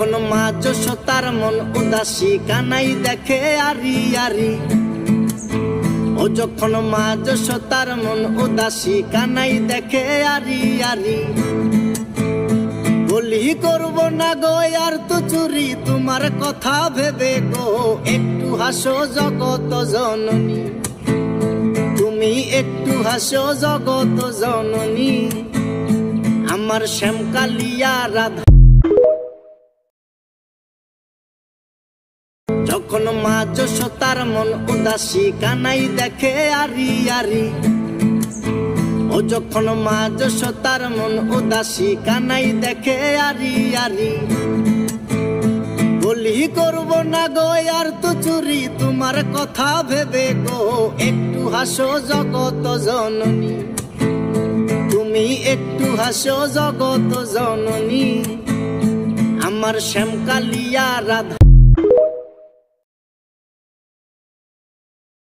যখন মা যশোদার মন উদাসী কানাই দেখে আরি আরি। ও যখন মা যশোদার মন উদাসী কানাই দেখে আরি আরি। বলি করব না গো আর তো চুরি তোমার কথা ভেবে গো, একটু হাসো জগত জননী, তুমি একটু হাসো জগত জননী, আমার শ্যামকালিয়া রাধা। যখন মা যশোদার মন উদাসী কানাই দেখে আরি আরি। ও যখন মা যশোদার মন উদাসী কানাই দেখে আরি আরি। বলি করব না গো আর তো চুরি তোমার কথা ভেবে গো, একটু হাসো জগত জননী, তুমি একটু হাসো জগত জননী, আমার শ্যামকালিয়া রাধা।